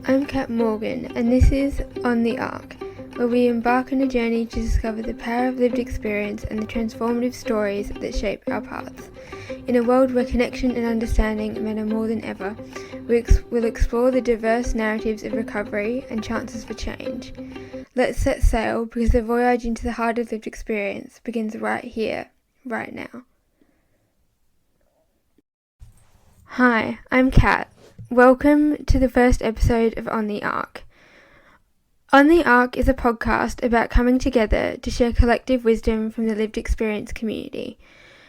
I'm Kat Morgan, and this is On the Arc, where we embark on a journey to discover the power of lived experience and the transformative stories that shape our paths. In a world where connection and understanding matter more than ever, we'll explore the diverse narratives of recovery and chances for change. Let's set sail, because the voyage into the heart of lived experience begins right here, right now. Hi, I'm Kat. Welcome to the first episode of On the Arc. On the Arc is a podcast about coming together to share collective wisdom from the lived experience community.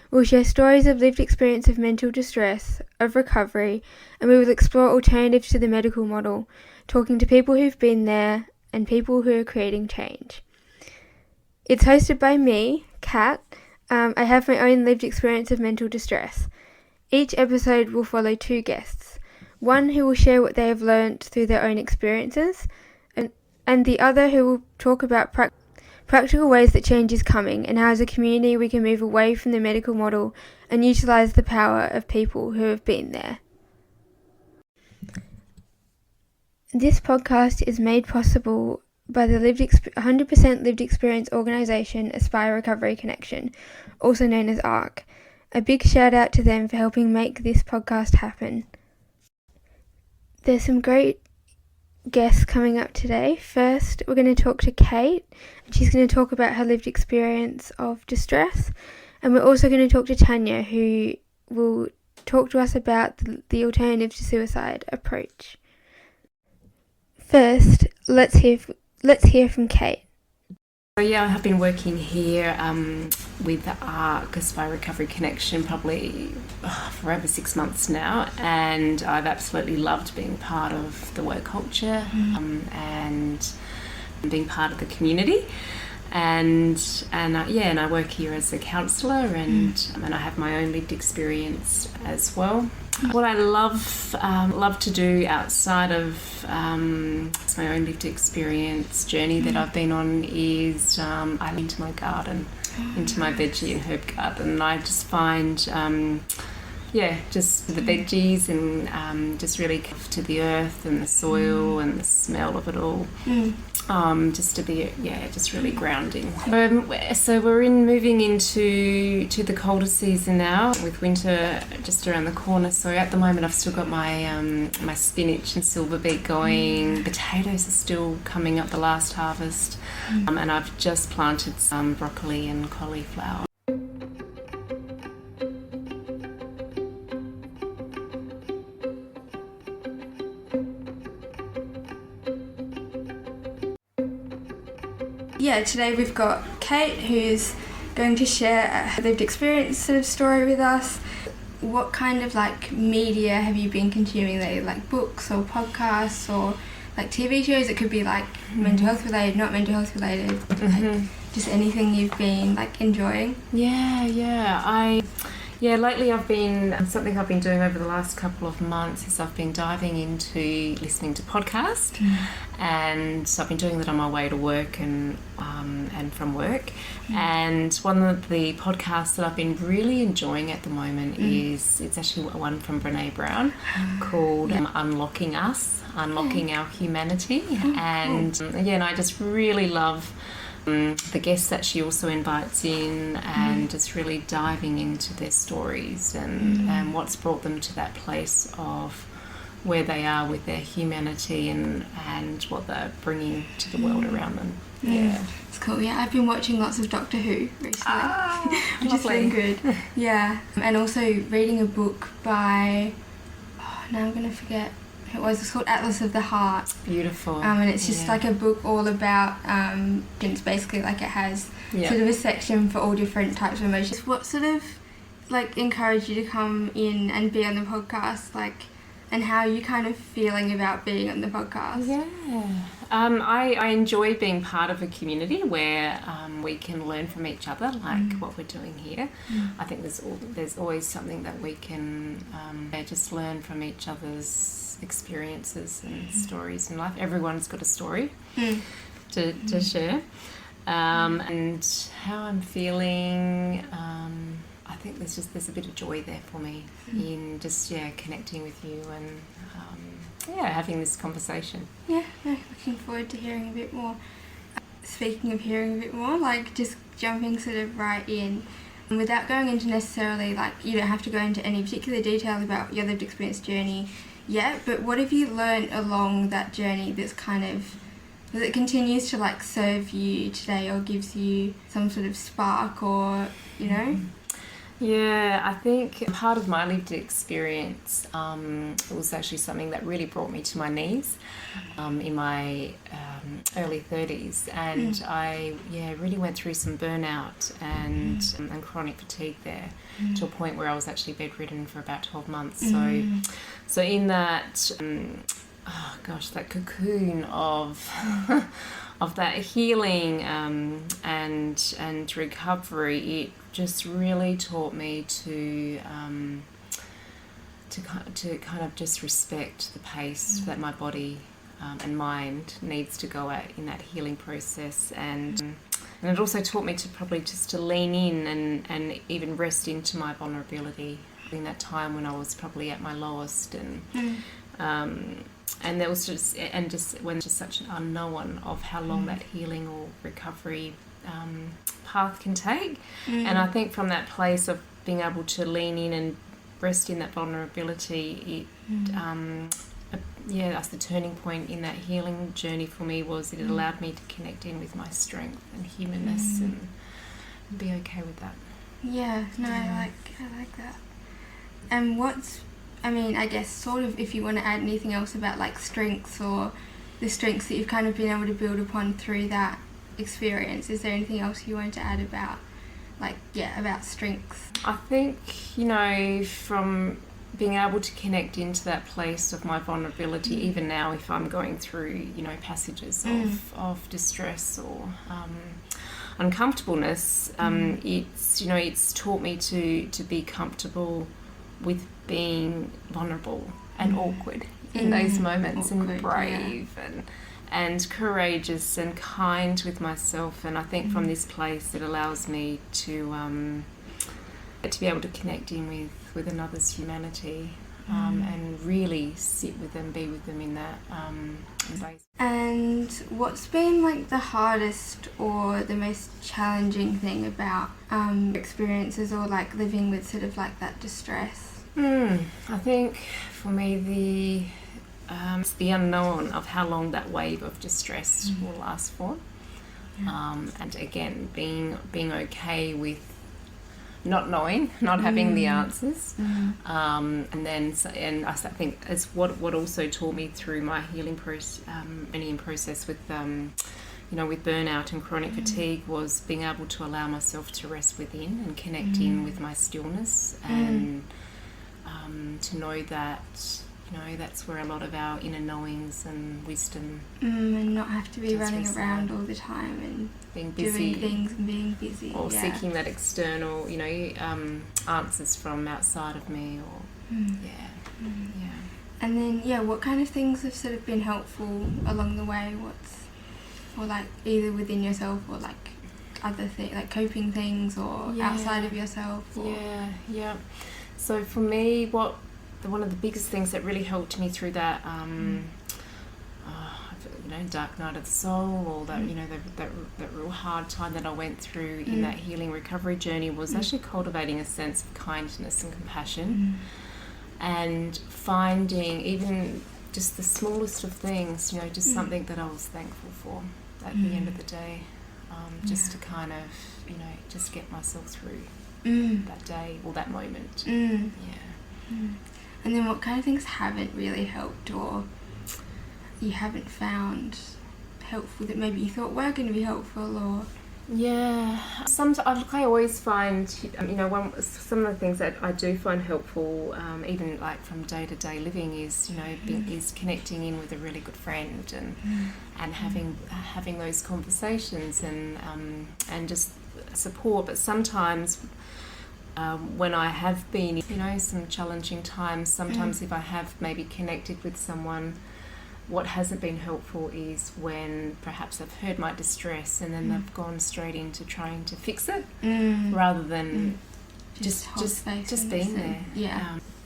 We'll share stories of lived experience of mental distress, of recovery, and we will explore alternatives to the medical model, talking to people who've been there and people who are creating change. It's hosted by me, Kat. I have my own lived experience of mental distress. Each episode will follow two guests, one who will share what they have learnt through their own experiences, and the other who will talk about practical ways that change is coming and how as a community we can move away from the medical model and utilise the power of people who have been there. This podcast is made possible by the 100% lived experience organisation Aspire Recovery Connection, also known as ARC. A big shout out to them for helping make this podcast happen. There's some great guests coming up today. First, we're going to talk to Kate, and she's going to talk about her lived experience of distress. And we're also going to talk to Tanya, who will talk to us about the alternative to suicide approach. First, let's hear from Kate. So yeah, I have been working here with the ARC, Aspire Recovery Connection, probably for over 6 months now, and I've absolutely loved being part of the work culture and being part of the community. And I work here as a counsellor, and I have my own lived experience as well. What I love to do outside of my own lived experience journey that I've been on is I into my garden, into my veggie and herb garden. And I just find just the veggies and just really to the earth and the soil and the smell of it all. Just to be just really grounding. So we're moving into the colder season now, with winter just around the corner. So at the moment I've still got my my spinach and silver beet going. Potatoes are still coming up, the last harvest, and I've just planted some broccoli and cauliflower. Yeah, today we've got Kate, who's going to share her lived experience sort of story with us. What kind of media have you been consuming lately, like books or podcasts or TV shows? It could be mental health related, not mental health related, just anything you've been enjoying. Lately something I've been doing over the last couple of months is I've been diving into listening to podcasts, and so I've been doing that on my way to work and from work. And one of the podcasts that I've been really enjoying at the moment is, it's actually one from Brene Brown called Unlocking Us, Unlocking Our Humanity. And I just really love the guests that she also invites in, and just really diving into their stories and what's brought them to that place of where they are with their humanity and what they're bringing to the world around them. Yeah, it's cool. Yeah, I've been watching lots of Doctor Who recently, which has been good. Yeah, and also reading a book by now I'm going to forget. It's called Atlas of the Heart. Beautiful. And it's just a book all about it's basically it has sort of a section for all different types of emotions. What sort of encouraged you to come in and be on the podcast, and how are you kind of feeling about being on the podcast? I enjoy being part of a community where we can learn from each other, what we're doing here. I think there's always something that we can just learn from each other's experiences and stories in life. Everyone's got a story to share. And how I'm feeling, I think there's a bit of joy there for me in just connecting with you and having this conversation. Yeah, looking forward to hearing a bit more. Speaking of hearing a bit more, like just jumping sort of right in, without going into necessarily, like, you don't have to go into any particular detail about your lived experience journey yet, but what have you learned along that journey that's kind of, that continues to like serve you today or gives you some sort of spark, or, you know? Yeah, I think part of my lived experience was actually something that really brought me to my knees in my early 30s, and I really went through some burnout and chronic fatigue there, to a point where I was actually bedridden for about 12 months. So in that, that cocoon of of that healing and recovery, it just really taught me to kind of just respect the pace that my body and mind needs to go at in that healing process, and it also taught me to probably just to lean in and even rest into my vulnerability in that time when I was probably at my lowest, and there was just when just such an unknown of how long that healing or recovery path can take. And I think from that place of being able to lean in and rest in that vulnerability, that's the turning point in that healing journey for me. Was it allowed me to connect in with my strength and humanness and be okay with that. I like that. And I guess sort of, if you want to add anything else about like strengths, or the strengths that you've kind of been able to build upon through that experience, is there anything else you want to add about about strengths? I think, from being able to connect into that place of my vulnerability, even now if I'm going through, passages of distress or uncomfortableness, it's taught me to be comfortable with being vulnerable and awkward in those moments, and brave and courageous and kind with myself. And I think from this place it allows me to be able to connect in with another's humanity, and really sit with them, be with them in that space. And what's been like the hardest or the most challenging thing about experiences, or like living with sort of like that distress? I think for me it's the unknown of how long that wave of distress will last for, and again being okay with not knowing, not having the answers, and I think it's what also taught me through my healing process with with burnout and chronic fatigue, was being able to allow myself to rest within and connect in with my stillness, and to know that that's where a lot of our inner knowings and wisdom, and not have to be running around all the time and being busy, doing things and being busy, or seeking that external answers from outside of me, or and then what kind of things have sort of been helpful along the way? Or like either within yourself, or like other things, like coping things, or outside of yourself, or... So for me, one of the biggest things that really helped me through that dark night of the soul, or that real hard time that I went through in that healing recovery journey, was actually cultivating a sense of kindness and compassion, and finding even just the smallest of things, just something that I was thankful for at the end of the day, just to kind of just get myself through that day or that moment. And then what kind of things haven't really helped, or you haven't found helpful that maybe you thought were going to be helpful? Or sometimes I always find some of the things that I do find helpful, even like from day-to-day living, is is connecting in with a really good friend, and having those conversations, and just support. But sometimes when I have been some challenging times, sometimes if I have maybe connected with someone, what hasn't been helpful is when perhaps they've heard my distress and then they've gone straight into trying to fix it, rather than just being there.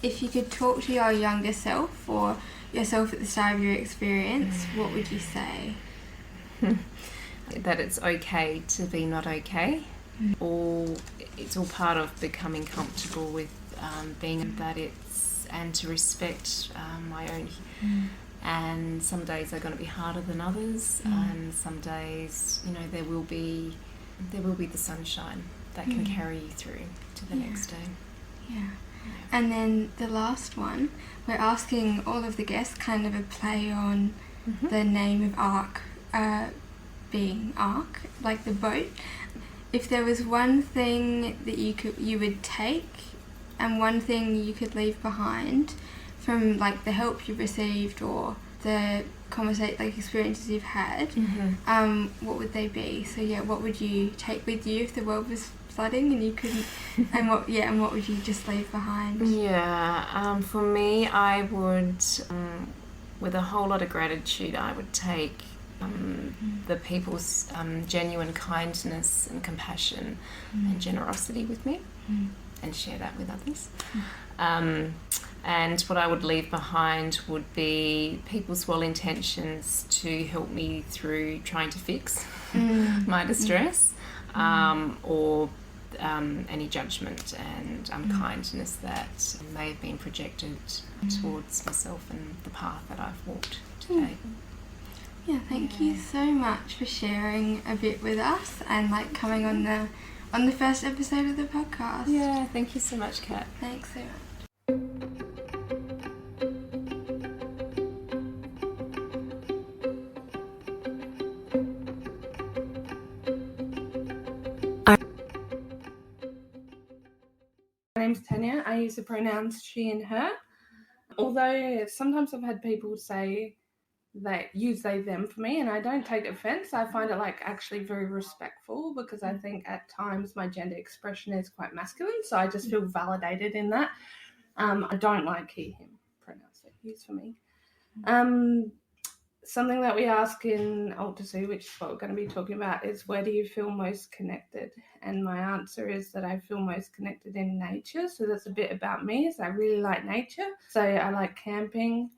If you could talk to your younger self, or yourself at the start of your experience, what would you say? That it's okay to be not okay. It's all part of becoming comfortable with being that and to respect my own. And some days are going to be harder than others, and some days, you know, there will be the sunshine that can carry you through to the next day. Yeah. And then the last one, we're asking all of the guests kind of a play on the name of ARC, being ARC, like the boat. If there was one thing that you would take and one thing you could leave behind from like the help you've received or the experiences you've had, what would they be? So what would you take with you if the world was flooding and you couldn't? and what would you just leave behind? For me, I would, with a whole lot of gratitude, I would take the people's genuine kindness and compassion and generosity with me, and share that with others. And what I would leave behind would be people's well intentions to help me through trying to fix my distress, or any judgment and unkindness that may have been projected towards myself and the path that I've walked today. Yeah, thank you so much for sharing a bit with us and like coming on the first episode of the podcast. Yeah, thank you so much, Kat. Thanks so much. My name's Tanya. I use the pronouns she and her. Although sometimes I've had people say that use they them for me, and I don't take offense. I find it like actually very respectful, because I think at times my gender expression is quite masculine, so I just feel validated in that. I don't like he him pronouns that use for me. Something that we ask in Alt to See, which is what we're going to be talking about, is where do you feel most connected? And my answer is that I feel most connected in nature. So that's a bit about me, is I really like nature. So I like camping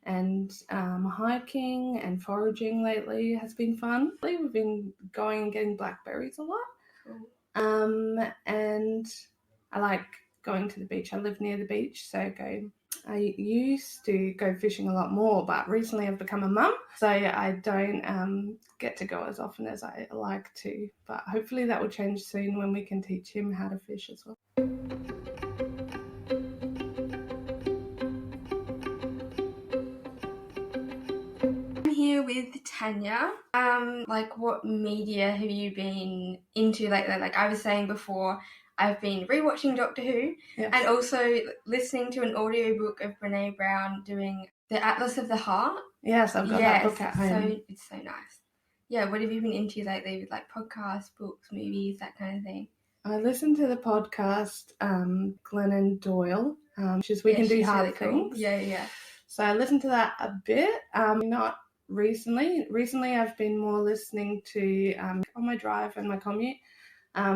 and hiking, and foraging lately has been fun. We've been going and getting blackberries a lot. And I like going to the beach. I live near the beach, so I used to go fishing a lot more, but recently I've become a mum, so I don't get to go as often as I like to. But hopefully that will change soon when we can teach him how to fish as well. I'm here with Tanya. What media have you been into lately? Like I was saying before, I've been rewatching Doctor Who, yes, and also listening to an audiobook of Brene Brown doing The Atlas of the Heart. Yes, I've got that book at home. So it's so nice. Yeah, what have you been into lately with like podcasts, books, movies, that kind of thing? I listened to the podcast Glennon Doyle, which is We Can Do Hard Things. Cool. Yeah. So I listened to that a bit, not recently. Recently I've been more listening to on my drive and my commute,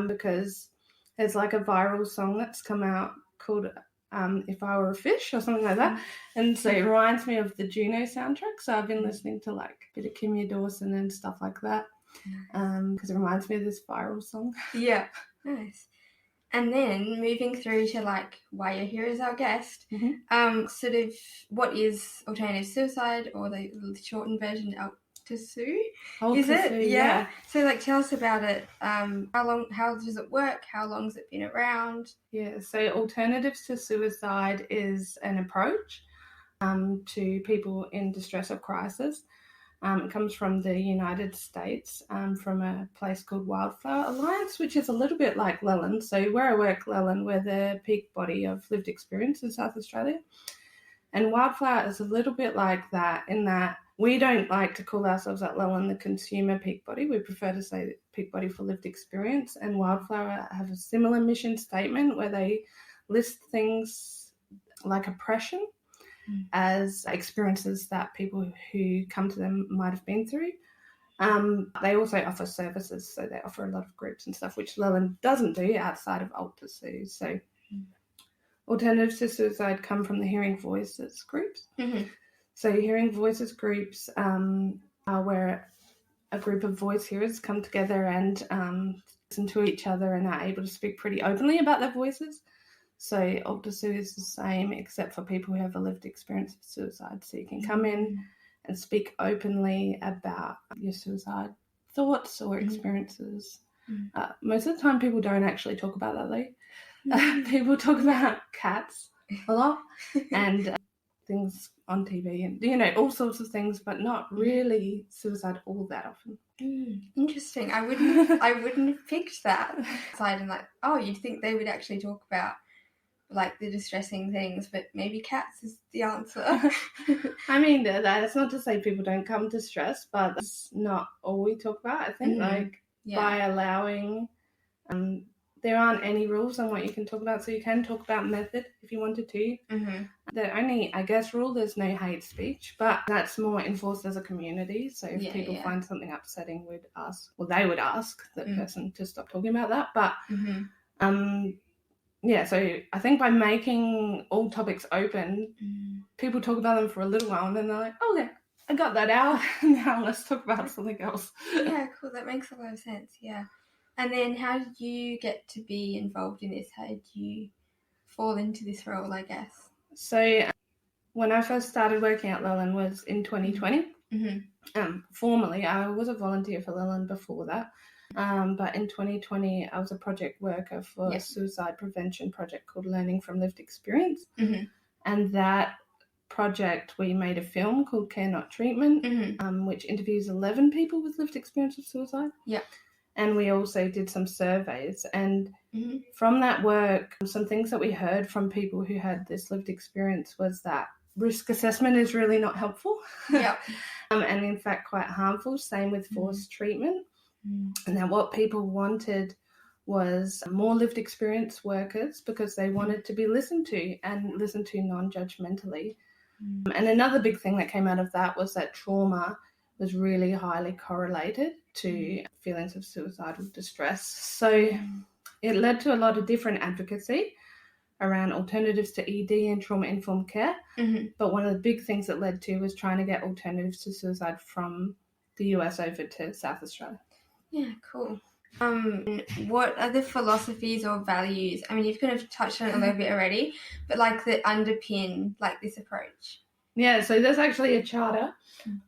because there's like a viral song that's come out called If I Were a Fish or something like that. And so it reminds me of the Juno soundtrack. So I've been listening to like a bit of Kimya Dawson and stuff like that, because it reminds me of this viral song. Yeah, nice. And then moving through to like why you're here as our guest, sort of what is alternative suicide, or the shortened version, to sue? Is it? Yeah. So like tell us about it. How does it work? How long has it been around? Yeah, so alternatives to suicide is an approach to people in distress or crisis. It comes from the United States, from a place called Wildflower Alliance, which is a little bit like LELAN. So where I work, LELAN, we're the peak body of lived experience in South Australia. And Wildflower is a little bit like that, in that we don't like to call ourselves at LELAN the consumer peak body. We prefer to say peak body for lived experience. And Wildflower have a similar mission statement where they list things like oppression as experiences that people who come to them might have been through. They also offer services, so they offer a lot of groups and stuff, which LELAN doesn't do outside of Alt to See. So alternatives to suicide come from the Hearing Voices groups. So hearing voices groups are where a group of voice hearers come together and listen to each other and are able to speak pretty openly about their voices. So AltSU is the same except for people who have a lived experience of suicide. So you can come in and speak openly about your suicide thoughts or experiences. Most of the time people don't actually talk about that though. People talk about cats a lot and things on TV and, you know, all sorts of things, but not really suicide all that often. Interesting. I wouldn't have picked that side and like, oh, you'd think they would actually talk about like the distressing things, but maybe cats is the answer. I mean, that's not to say people don't come to stress, but that's not all we talk about. I think by allowing, there aren't any rules on what you can talk about, so you can talk about method if you wanted to. The only, I guess, rule, there's no hate speech, but that's more enforced as a community. So if people find something upsetting, they would ask the person to stop talking about that. But so I think by making all topics open, people talk about them for a little while and then they're like, oh yeah, I got that out. Now let's talk about something else. Yeah, cool. That makes a lot of sense. Yeah. And then how did you get to be involved in this? How did you fall into this role, I guess? So when I first started working at LELAN was in 2020. Formally, I was a volunteer for LELAN before that. But in 2020, I was a project worker for a suicide prevention project called Learning from Lived Experience. And that project, we made a film called Care Not Treatment, which interviews 11 people with lived experience of suicide. And we also did some surveys. And from that work, some things that we heard from people who had this lived experience was that risk assessment is really not helpful. And in fact quite harmful. Same with forced treatment. And then what people wanted was more lived experience workers because they wanted to be listened to and listened to non-judgmentally. And another big thing that came out of that was that trauma was really highly correlated to feelings of suicidal distress. So it led to a lot of different advocacy around alternatives to ED and trauma-informed care. But one of the big things it led to was trying to get alternatives to suicide from the US over to South Australia. Yeah, cool. What are the philosophies or values? I mean, you've kind of touched on it a little bit already, but like that underpin like this approach. Yeah, so there's actually a charter.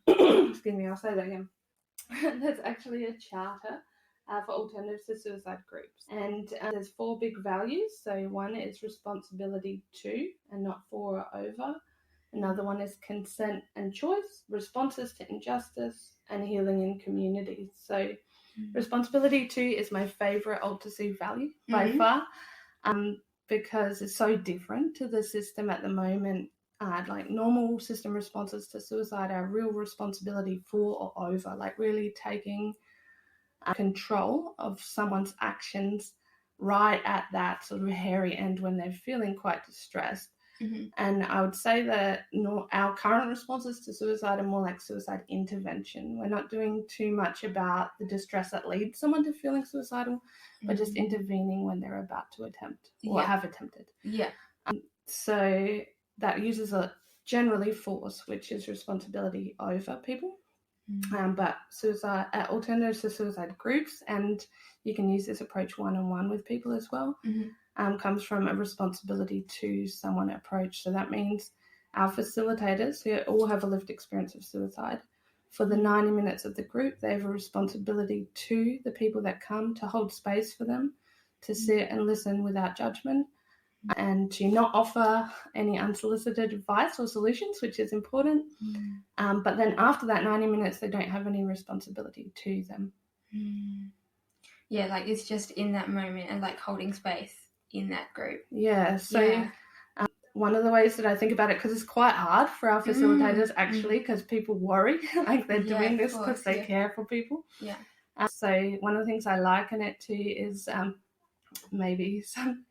Excuse me, I'll say that again. There's actually a charter for alternatives to suicide groups. And there's 4 big values. So one is responsibility to and not for or over. Another one is consent and choice, responses to injustice, and healing in communities. So responsibility to is my favourite AltSU value by far, because it's so different to the system at the moment. Like normal system responses to suicide are real responsibility for or over, like really taking control of someone's actions right at that sort of hairy end when they're feeling quite distressed. And I would say that our current responses to suicide are more like suicide intervention. We're not doing too much about the distress that leads someone to feeling suicidal, but just intervening when they're about to attempt or have attempted. So that uses generally force, which is responsibility over people. But suicide alternatives to suicide groups, and you can use this approach one-on-one with people as well, comes from a responsibility to someone approach. So that means our facilitators, who all have a lived experience of suicide, for the 90 minutes of the group, they have a responsibility to the people that come to hold space for them, to sit and listen without judgment, and to not offer any unsolicited advice or solutions, which is important. But then after that 90 minutes, they don't have any responsibility to them. Yeah, like it's just in that moment and like holding space in that group. Yeah, so one of the ways that I think about it, because it's quite hard for our facilitators actually, because people worry like they're doing this because they care for people. So one of the things I liken it to is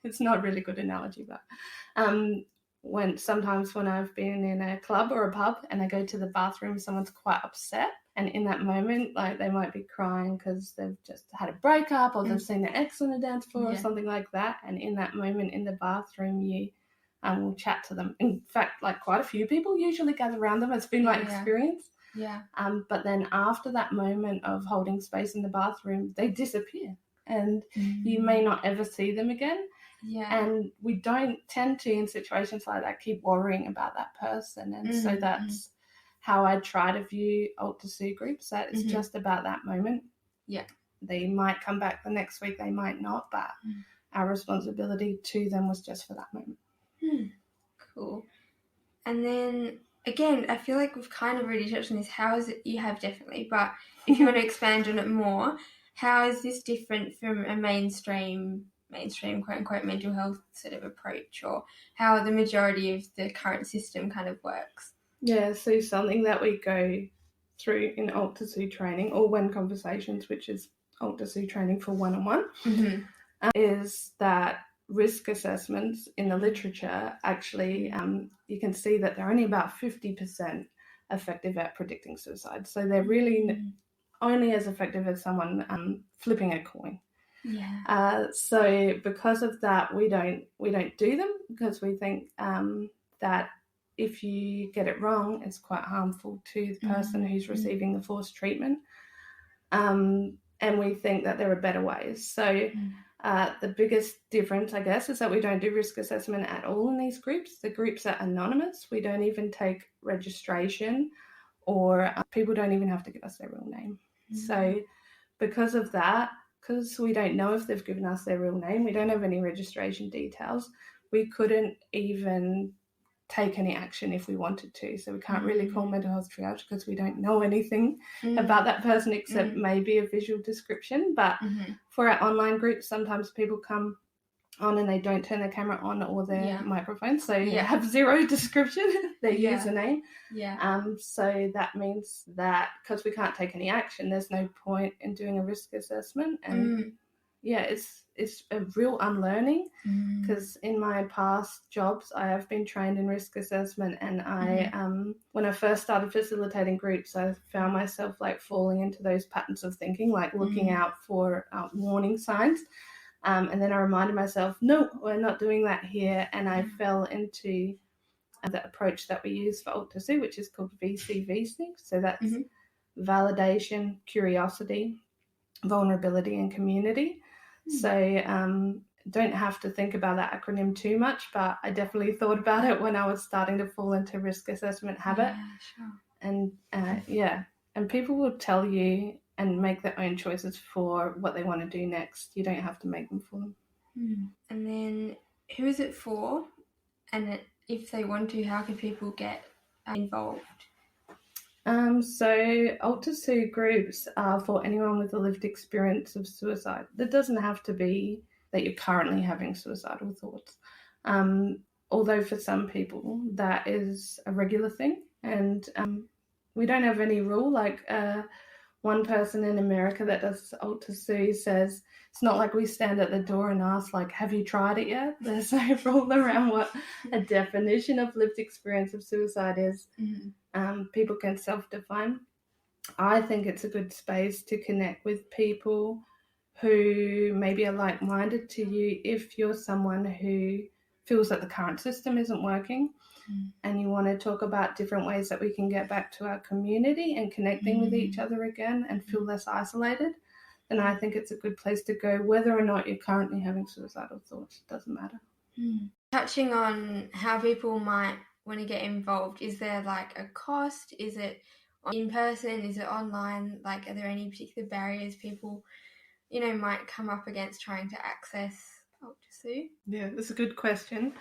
it's not a really good analogy, but sometimes when I've been in a club or a pub and I go to the bathroom, someone's quite upset, and in that moment, like they might be crying because they've just had a breakup or they've seen their ex on a dance floor or something like that, and in that moment in the bathroom, you and we'll chat to them. In fact, like quite a few people usually gather around them. It's been my experience. Yeah. But then after that moment of holding space in the bathroom, they disappear, and you may not ever see them again. Yeah. And we don't tend to, in situations like that, keep worrying about that person. And so that's how I try to view Alt to Sue groups, that it's just about that moment. Yeah. They might come back the next week, they might not, but our responsibility to them was just for that moment. Cool. And then, again, I feel like we've kind of already touched on this. How is it, you have definitely, but if you want to expand on it more, how is this different from a mainstream quote-unquote mental health sort of approach, or how the majority of the current system kind of works? Yeah, so something that we go through in Alt to Sue training, or When Conversations, which is Alt to Sue training for one-on-one, is that risk assessments in the literature actually, you can see that they're only about 50% effective at predicting suicide. So they're really only as effective as someone flipping a coin. Yeah. So because of that, we don't do them, because we think that if you get it wrong, it's quite harmful to the person who's receiving the forced treatment. And we think that there are better ways. So the biggest difference, I guess, is that we don't do risk assessment at all in these groups. The groups are anonymous. We don't even take registration, or people don't even have to give us their real name. So because of that, because we don't know if they've given us their real name, we don't have any registration details, we couldn't even take any action if we wanted to. So we can't really call mental health triage, because we don't know anything about that person except maybe a visual description. But for our online groups, sometimes people come on and they don't turn their camera on or their microphone, so you have zero description, their username. So that means that because we can't take any action, there's no point in doing a risk assessment. And it's a real unlearning, because in my past jobs I have been trained in risk assessment, and I when I first started facilitating groups, I found myself like falling into those patterns of thinking, like looking out for warning signs, and then I reminded myself, no, we're not doing that here, and I fell into the approach that we use for Alt to Sue, which is called VCVC. So that's validation, curiosity, vulnerability, and community. So don't have to think about that acronym too much, but I definitely thought about it when I was starting to fall into risk assessment habit. And and people will tell you and make their own choices for what they want to do next. You don't have to make them for them. And then who is it for? And if they want to, how can people get involved? So Alt to Sue groups are for anyone with a lived experience of suicide. It doesn't have to be that you're currently having suicidal thoughts. Although for some people that is a regular thing, and we don't have any rule. Like one person in America that does Alt to Sue says, it's not like we stand at the door and ask, like, have you tried it yet? There's no rule around what a definition of lived experience of suicide is. People can self-define. I think it's a good space to connect with people who maybe are like-minded to you if you're someone who feels that the current system isn't working and you want to talk about different ways that we can get back to our community and connecting with each other again and feel less isolated, then I think it's a good place to go, whether or not you're currently having suicidal thoughts. It doesn't matter. Touching on how people might want to get involved, is there like a cost? Is it in person? Is it online? Like, are there any particular barriers people, might come up against trying to access Alt to Sue? Yeah, that's a good question.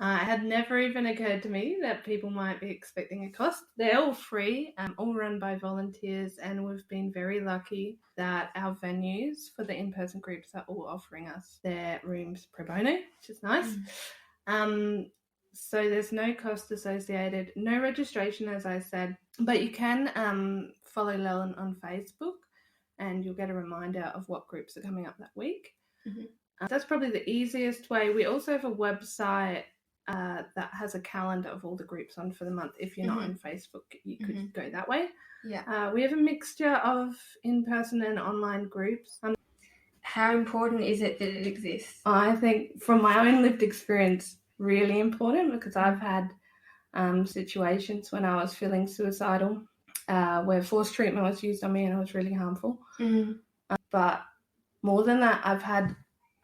It had never even occurred to me that people might be expecting a cost. They're all free, all run by volunteers, and we've been very lucky that our venues for the in-person groups are all offering us their rooms pro bono, which is nice. So there's no cost associated, no registration, as I said, but you can follow LELAN on Facebook and you'll get a reminder of what groups are coming up that week. That's probably the easiest way. We also have a website that has a calendar of all the groups on for the month. If you're not on Facebook, you could go that way. We have a mixture of in-person and online groups. How important is it that it exists? I think from my own lived experience, really important, because I've had situations when I was feeling suicidal where forced treatment was used on me and it was really harmful. But more than that,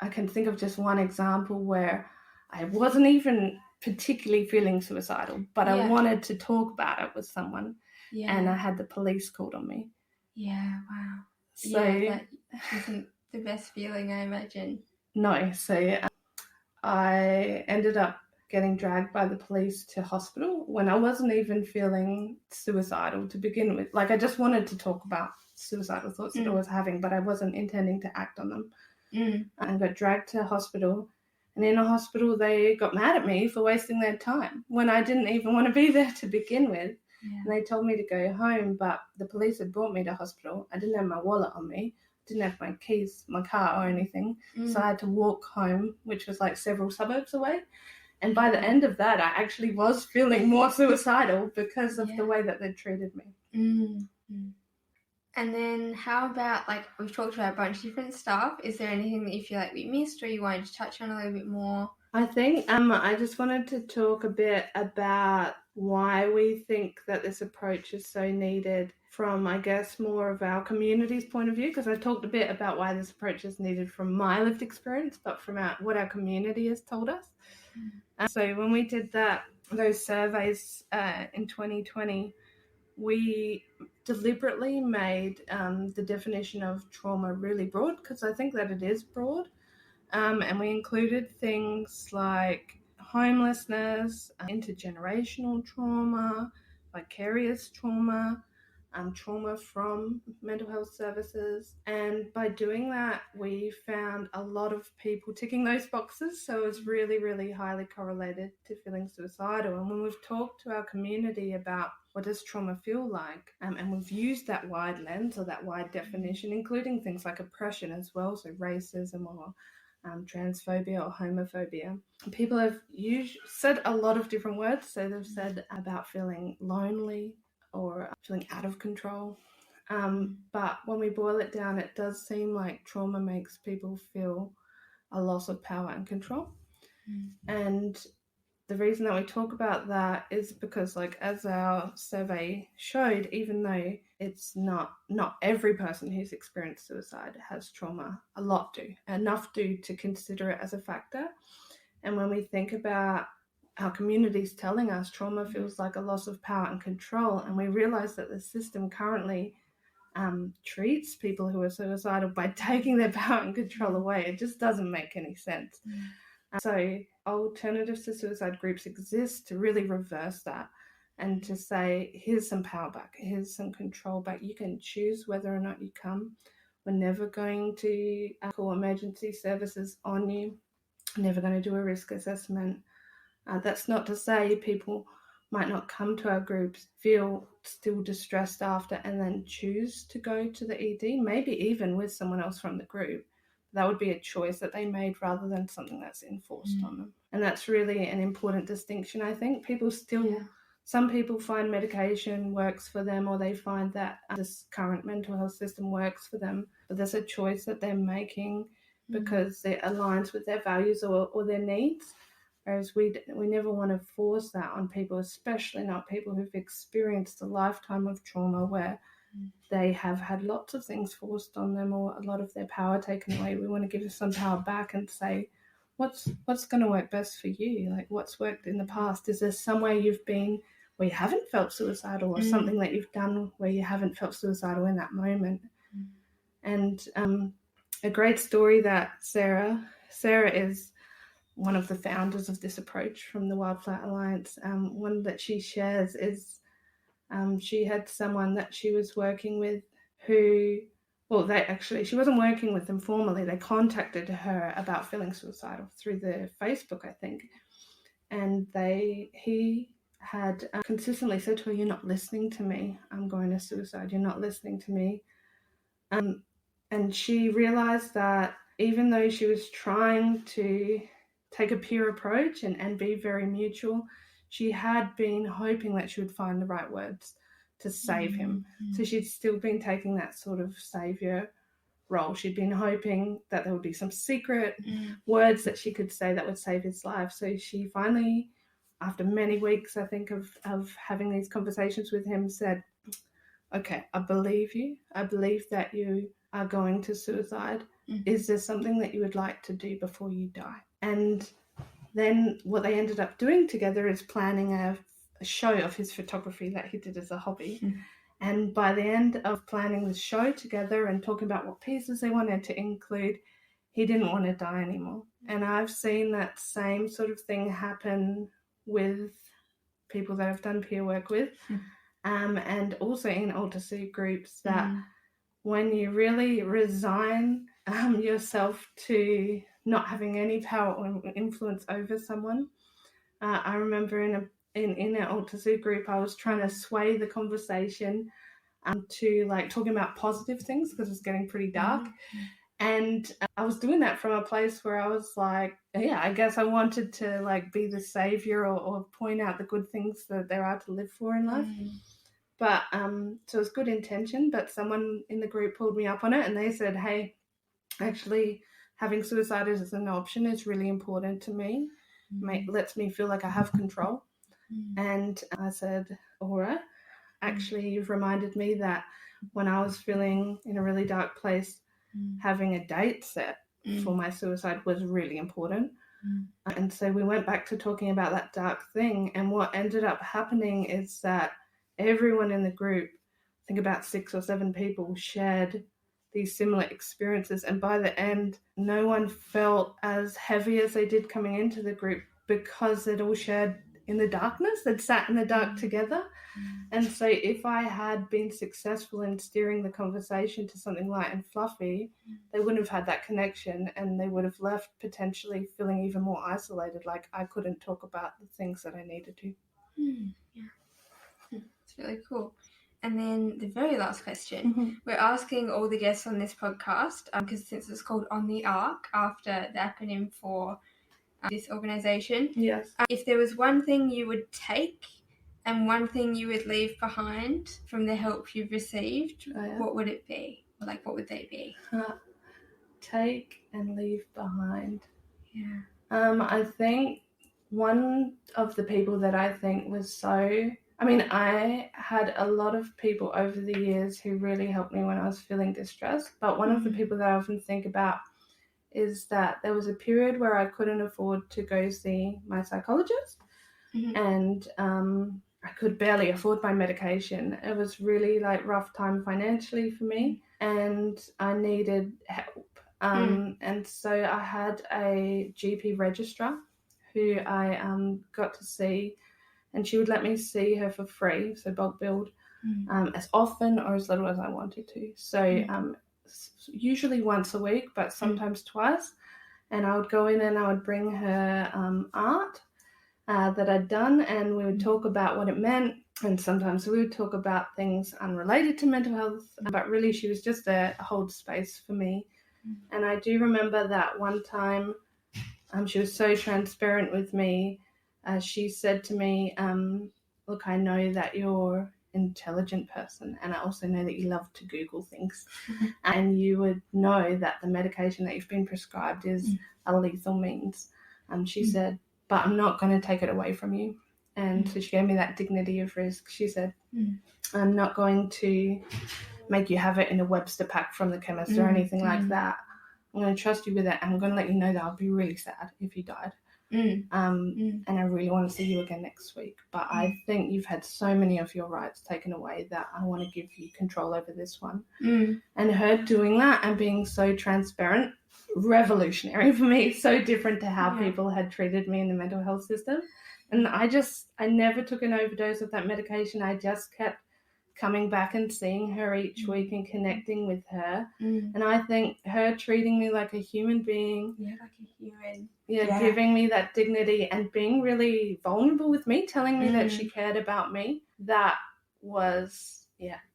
I can think of just one example where I wasn't even particularly feeling suicidal, but I wanted to talk about it with someone, and I had the police called on me. Yeah, wow. So that isn't the best feeling, I imagine. No, so I ended up getting dragged by the police to hospital when I wasn't even feeling suicidal to begin with. Like, I just wanted to talk about suicidal thoughts that I was having, but I wasn't intending to act on them. And got dragged to hospital. And in a hospital, they got mad at me for wasting their time when I didn't even want to be there to begin with. And they told me to go home, but the police had brought me to hospital. I didn't have my wallet on me, didn't have my keys, my car or anything. So I had to walk home, which was like several suburbs away. And by the end of that, I actually was feeling more suicidal because of the way that they treated me. And then how about, like, we've talked about a bunch of different stuff. Is there anything that you feel like we missed or you wanted to touch on a little bit more? I think I just wanted to talk a bit about why we think that this approach is so needed from, I guess, more of our community's point of view, because I talked a bit about why this approach is needed from my lived experience, but from what our community has told us. So when we did those surveys in 2020, we deliberately made the definition of trauma really broad, because I think that it is broad. And we included things like homelessness, intergenerational trauma, vicarious trauma, trauma from mental health services. And by doing that, we found a lot of people ticking those boxes. So it was really, really highly correlated to feeling suicidal. And when we've talked to our community about what does trauma feel like, and we've used that wide lens or that wide definition, including things like oppression as well, so racism or transphobia or homophobia. People have said a lot of different words. So they've said about feeling lonely or feeling out of control. But when we boil it down, it does seem like trauma makes people feel a loss of power and control. And the reason that we talk about that is because, like, as our survey showed, even though it's not every person who's experienced suicide has trauma, a lot do, enough do to consider it as a factor. And when we think about our communities telling us trauma feels like a loss of power and control, and we realize that the system currently treats people who are suicidal by taking their power and control away, it just doesn't make any sense. So alternatives to suicide groups exist to really reverse that and to say, here's some power back, here's some control back. You can choose whether or not you come. We're never going to call emergency services on you, never going to do a risk assessment. That's not to say people might not come to our groups, feel still distressed after, and then choose to go to the ED, maybe even with someone else from the group. That would be a choice that they made rather than something that's enforced on them. And that's really an important distinction, I think. Some people find medication works for them, or they find that this current mental health system works for them, but there's a choice that they're making because it aligns with their values or their needs. Whereas we never want to force that on people, especially not people who've experienced a lifetime of trauma where they have had lots of things forced on them or a lot of their power taken away. We want to give some power back and say, what's going to work best for you? Like, what's worked in the past? Is there somewhere you've been where you haven't felt suicidal, or something that you've done where you haven't felt suicidal in that moment? And a great story that Sarah is one of the founders of this approach from the Wildflower Alliance. One that she shares is she had someone that she was working with who, she wasn't working with them formally. They contacted her about feeling suicidal through the Facebook, I think. And he had consistently said to her, "You're not listening to me. I'm going to suicide. You're not listening to me." And she realized that even though she was trying to take a peer approach and be very mutual, she had been hoping that she would find the right words to save him. So she'd still been taking that sort of savior role. She'd been hoping that there would be some secret words that she could say that would save his life. So she finally, after many weeks, I think, of having these conversations with him, said, okay, I believe you. I believe that you are going to suicide. Is there something that you would like to do before you die? And then what they ended up doing together is planning a show of his photography that he did as a hobby. And by the end of planning the show together and talking about what pieces they wanted to include, he didn't want to die anymore. And I've seen that same sort of thing happen with people that I've done peer work with, and also in alter suit groups, that when you really resign yourself to not having any power or influence over someone. I remember in an alter suit group, I was trying to sway the conversation to like talking about positive things because it was getting pretty dark. And I was doing that from a place where I was like, yeah, I guess I wanted to like be the savior or point out the good things that there are to live for in life. But so it was good intention, but someone in the group pulled me up on it and they said, hey, actually having suicide as an option is really important to me. Lets me feel like I have control. And I said, all right, actually you've reminded me that when I was feeling in a really dark place, having a date set for my suicide was really important. And so we went back to talking about that dark thing, and what ended up happening is that everyone in the group, I think about 6 or 7 people, shared these similar experiences, and by the end no one felt as heavy as they did coming into the group because they'd all shared in the darkness, they'd sat in the dark together. And so if I had been successful in steering the conversation to something light and fluffy, they wouldn't have had that connection, and they would have left potentially feeling even more isolated, like I couldn't talk about the things that I needed to. It's really cool. And then the very last question, we're asking all the guests on this podcast, because since it's called On the Arc, after the acronym for this organisation. Yes. If there was one thing you would take and one thing you would leave behind from the help you've received, what would it be? Or like, what would they be? Take and leave behind. Yeah. I think one of the people that I think was so... I mean, I had a lot of people over the years who really helped me when I was feeling distressed, but one of the people that I often think about is that there was a period where I couldn't afford to go see my psychologist, and I could barely afford my medication. It was really like rough time financially for me, and I needed help. And so I had a GP registrar who I got to see, and she would let me see her for free, so bulk billed, as often or as little as I wanted to. So usually once a week, but sometimes twice. And I would go in and I would bring her art that I'd done, and we would talk about what it meant. And sometimes we would talk about things unrelated to mental health, but really she was just there to hold space for me. And I do remember that one time she was so transparent with me. She said to me, look, I know that you're an intelligent person, and I also know that you love to Google things, and you would know that the medication that you've been prescribed is a lethal means. She said, but I'm not going to take it away from you. And so she gave me that dignity of risk. She said, I'm not going to make you have it in a Webster pack from the chemist or anything like that. I'm going to trust you with it, and I'm going to let you know that I'll be really sad if you died. And I really want to see you again next week, but I think you've had so many of your rights taken away that I want to give you control over this one. And her doing that and being so transparent, revolutionary for me, so different to how people had treated me in the mental health system. And I never took an overdose of that medication. I just kept coming back and seeing her each week and connecting with her. And I think her treating me like a human being, giving me that dignity and being really vulnerable with me, telling me that she cared about me, that was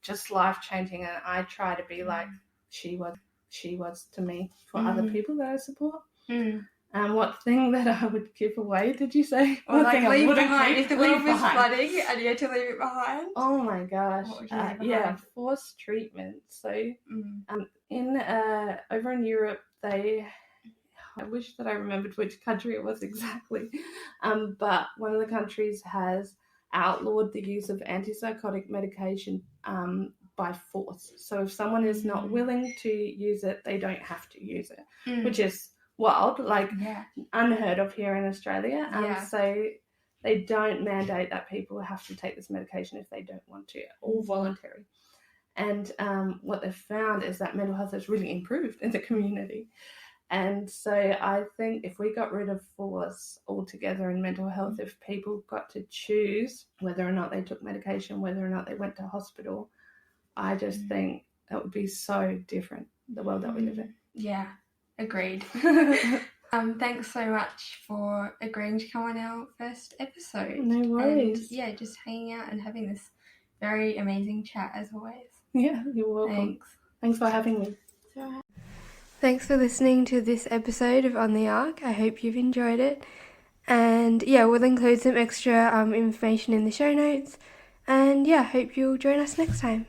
just life-changing. And I try to be like she was to me for other people that I support. What thing that I would give away, did you say? Or What like thing I leave wouldn't behind. If the world was behind? flooding and you had to leave it behind. Oh my gosh. What would you leave Yeah, behind? forced treatment. So Mm. in over in Europe, I wish that I remembered which country it was exactly, but one of the countries has outlawed the use of antipsychotic medication by force. So if someone is not willing to use it, they don't have to use it, which is wild, like unheard of here in Australia. So they don't mandate that people have to take this medication if they don't want to, all voluntary. And what they've found is that mental health has really improved in the community. And so I think if we got rid of force altogether in mental health, if people got to choose whether or not they took medication, whether or not they went to hospital, I just think that would be so different, the world that we live in. Yeah, agreed. Thanks so much for agreeing to come on our first episode. No worries. And just hanging out and having this very amazing chat as always. Yeah, you're welcome. Thanks for having me. Thanks for listening to this episode of On the Arc. I hope you've enjoyed it. And we'll include some extra information in the show notes. And hope you'll join us next time.